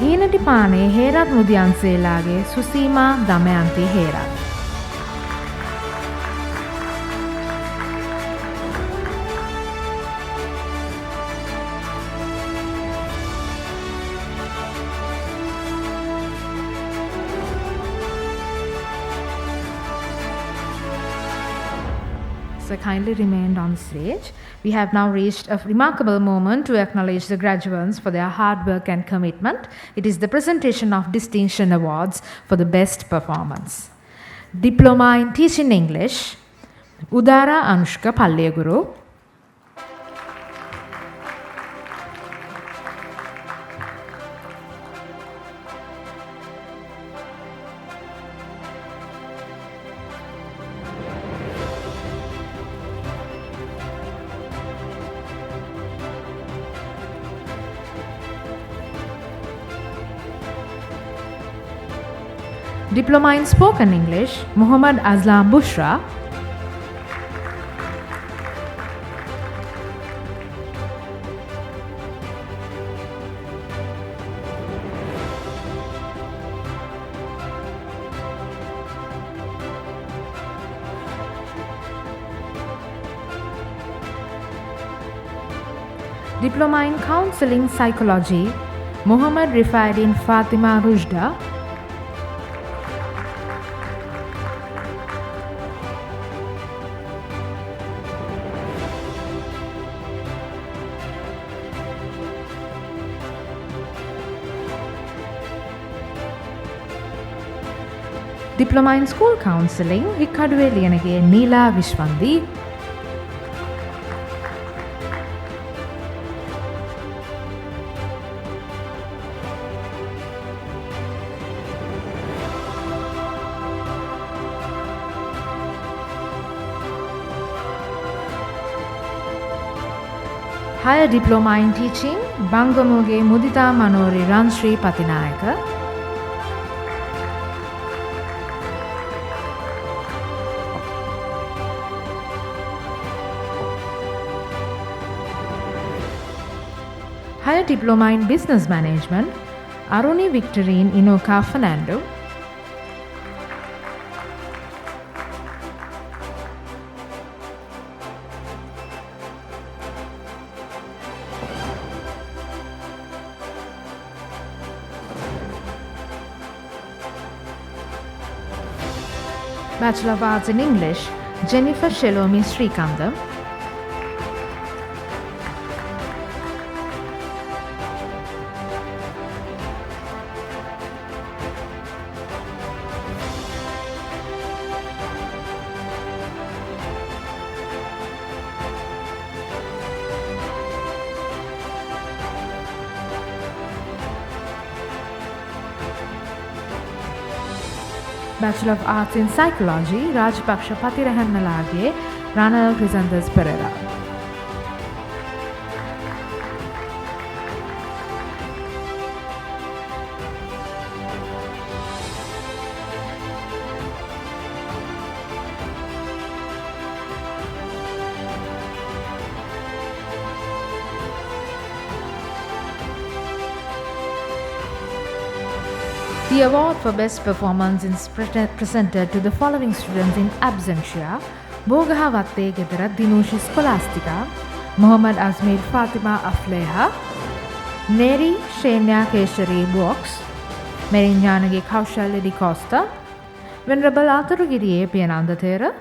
Heenatipane Herath Mudiyanselage Suseema Damayanthi Herath Professor kindly remained on stage. We have now reached a remarkable moment to acknowledge the graduates for their hard work and commitment. It is the presentation of distinction awards for the best performance. Diploma in Teaching English, Udara Anushka Palleguru. Diploma in Spoken English, Muhammad Azlam Bushra. Diploma in Counseling Psychology, Muhammad Rifaidin Fatima Rujda. Diploma in School Counselling, Hikkaduweliyanage Neela Vishwandi. Higher Diploma in Teaching, Bangamuge Mudita Manori Ranshri Patinayaka. Higher Diploma in Business Management, Aruni Victorine Inoka Fernando. Bachelor of Arts in English, Jennifer Shelomi Srikandam. Bachelor of Arts in Psychology, Rajpaksha Patirahanmalage, Rana Crisandas Pereira. The award for Best Performance is presented to the following students in absentia: Bogaha Vatte Gedara Dinushi Scholastica, Muhammad Azmir Fatima Afleha, Neri Shenya Keshari Box, Merinjanage Kaushalya Di Costa, Venerable Atharugiriye Piyananda Thera,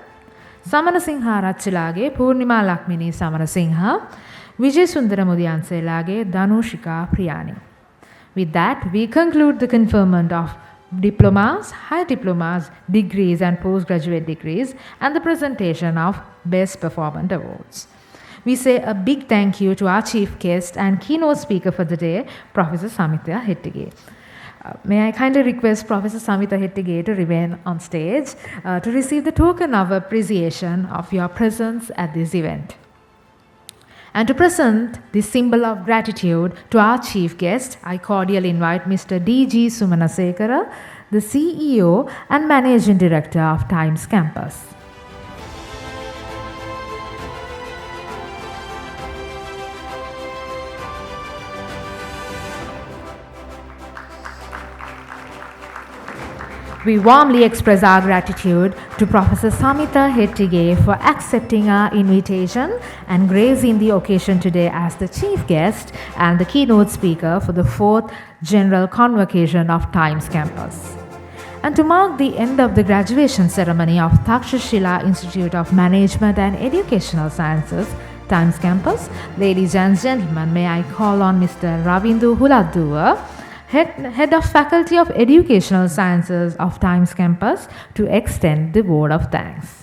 Samanasingha Ratchilage Purnima Lakmini Samanasingha, Vijay Sundaramudyanselage Danushika Priyani. With that, we conclude the conferment of diplomas, higher diplomas, degrees and postgraduate degrees and the presentation of Best Performance Awards. We say a big thank you to our chief guest and keynote speaker for the day, Professor Samita Hettige. May I kindly request Professor Samita Hettige to remain on stage to receive the token of appreciation of your presence at this event. And to present this symbol of gratitude to our chief guest, I cordially invite Mr. D.G. Sumanasekara, the CEO and Managing Director of Times Campus. We warmly express our gratitude to Professor Samita Hettige for accepting our invitation and gracing the occasion today as the chief guest and the keynote speaker for the 4th General Convocation of Times Campus. And to mark the end of the graduation ceremony of Takshashila Institute of Management and Educational Sciences, Times Campus, ladies and gentlemen, may I call on Mr. Ravindu Huladua, Head of Faculty of Educational Sciences of Times Campus, to extend the vote of thanks.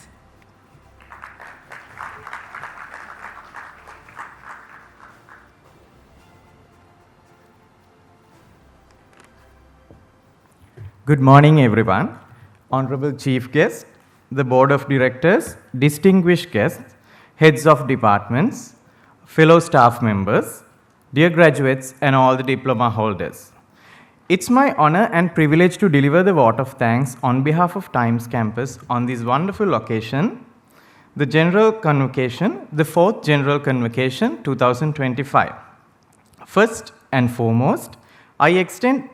Good morning, everyone. Honorable Chief Guest, the Board of Directors, distinguished guests, heads of departments, fellow staff members, dear graduates, and all the diploma holders. It's my honor and privilege to deliver the vote of thanks on behalf of Times Campus on this wonderful occasion, the General Convocation, the 4th General Convocation 2025. First and foremost, I extend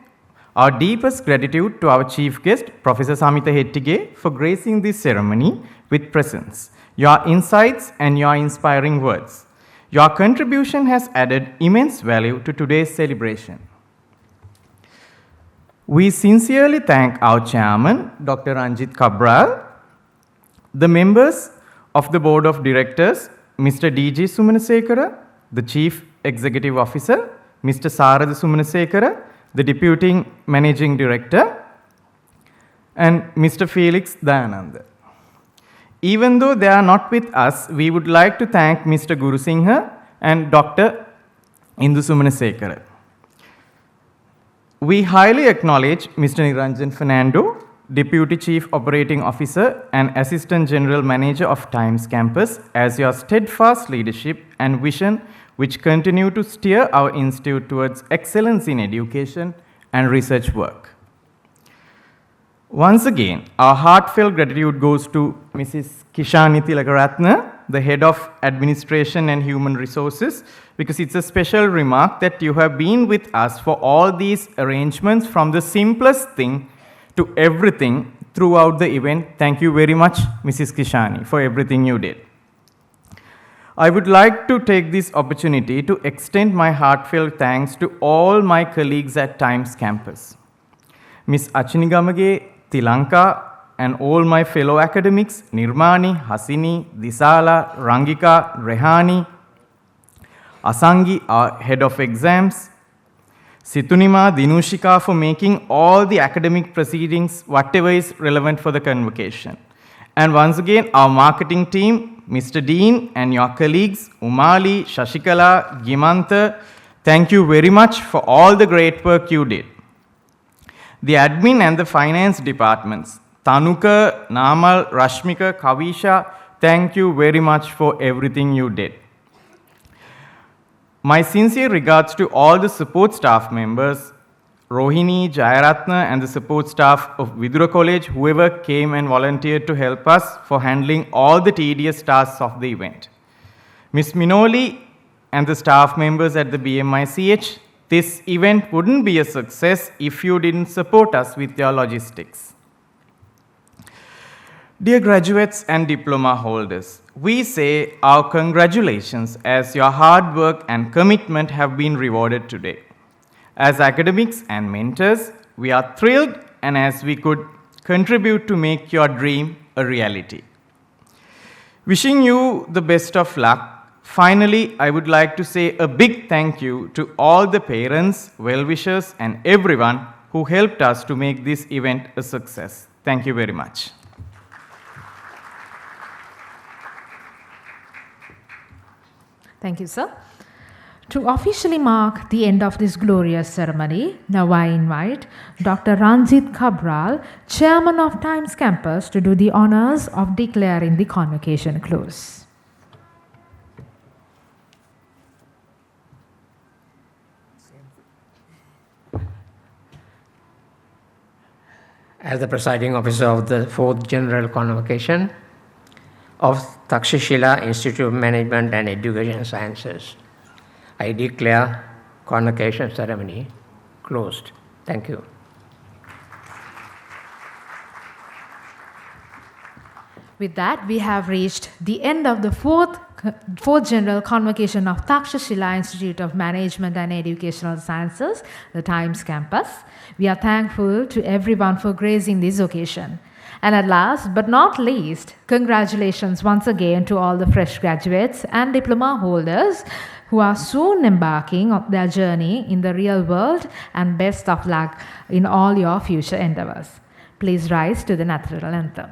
our deepest gratitude to our chief guest, Professor Samitha Hettige, for gracing this ceremony with presence, your insights and your inspiring words. Your contribution has added immense value to today's celebration. We sincerely thank our chairman, Dr. Ranjit Cabral, the members of the board of directors, Mr. D.G. Sumanasekara, the chief executive officer, Mr. Sarada Sumanasekara, the Deputy Managing Director, and Mr. Felix Dayananda. Even though they are not with us, we would like to thank Mr. Guru Singha and Dr. Indu Sumanasekara. We highly acknowledge Mr. Niranjan Fernando, Deputy Chief Operating Officer and Assistant General Manager of Times Campus, as your steadfast leadership and vision which continue to steer our institute towards excellence in education and research work. Once again, our heartfelt gratitude goes to Mrs. Kishani Tilakaratna, the Head of Administration and Human Resources, because it's a special remark that you have been with us for all these arrangements, from the simplest thing to everything throughout the event. Thank you very much, Mrs. Kishani, for everything you did. I would like to take this opportunity to extend my heartfelt thanks to all my colleagues at Times Campus. Ms. Achinigamage, Tilanka, and all my fellow academics, Nirmani, Hasini, Disala, Rangika, Rehani, Asangi, our head of exams, Situnima, Dinushika, for making all the academic proceedings whatever is relevant for the convocation. And once again, our marketing team, Mr. Dean and your colleagues, Umali, Shashikala, Gimantha, thank you very much for all the great work you did. The admin and the finance departments, Tanuka, Namal, Rashmika, Kavisha, thank you very much for everything you did. My sincere regards to all the support staff members, Rohini, Jayaratna, and the support staff of Vidura College, whoever came and volunteered to help us for handling all the tedious tasks of the event. Ms. Minoli and the staff members at the BMICH, this event wouldn't be a success if you didn't support us with your logistics. Dear graduates and diploma holders, we say our congratulations as your hard work and commitment have been rewarded today. As academics and mentors, we are thrilled and as we could contribute to make your dream a reality. Wishing you the best of luck. Finally, I would like to say a big thank you to all the parents, well-wishers, and everyone who helped us to make this event a success. Thank you very much. Thank you, sir. To officially mark the end of this glorious ceremony, now I invite Dr. Ranjit Cabral, Chairman of Times Campus, to do the honors of declaring the convocation close. As the presiding officer of the 4th General Convocation of Takshashila Institute of Management and Education Sciences, I declare convocation ceremony closed. Thank you. With that, we have reached the end of the 4th Fourth General Convocation of Takshashila Institute of Management and Educational Sciences, the Times Campus. We are thankful to everyone for gracing this occasion. And at last but not least, congratulations once again to all the fresh graduates and diploma holders who are soon embarking on their journey in the real world, and best of luck in all your future endeavors. Please rise to the national anthem.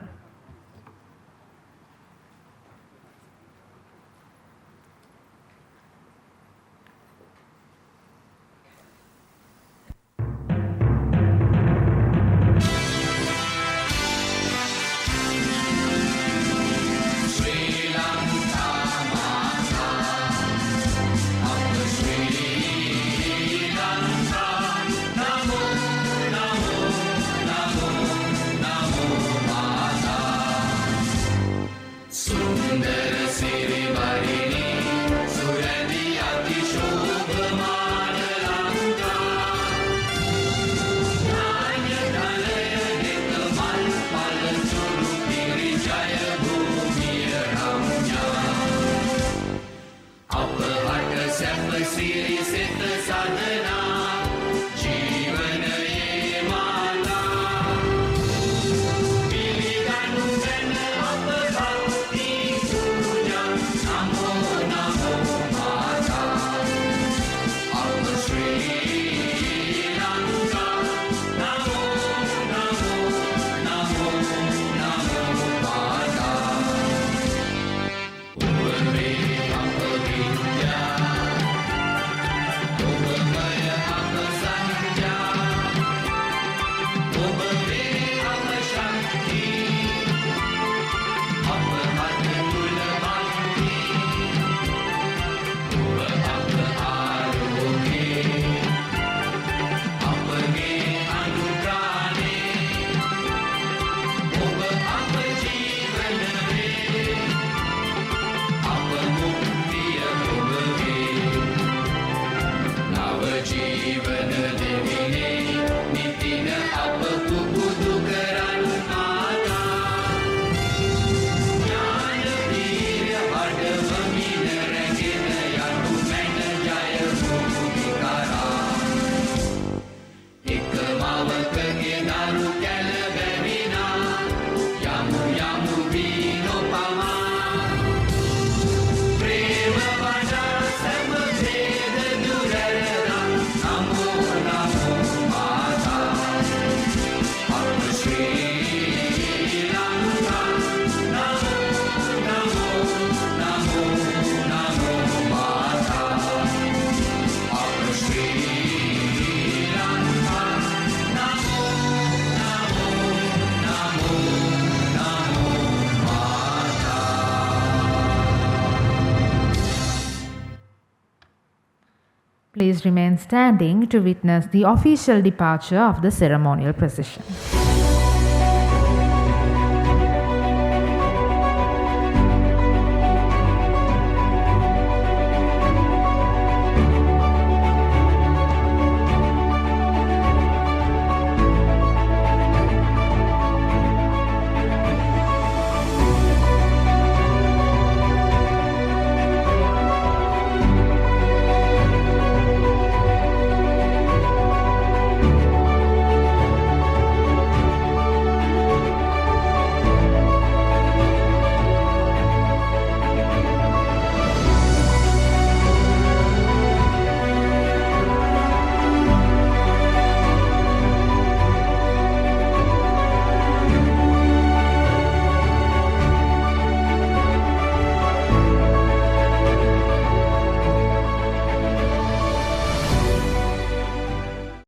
Please remain standing to witness the official departure of the ceremonial procession.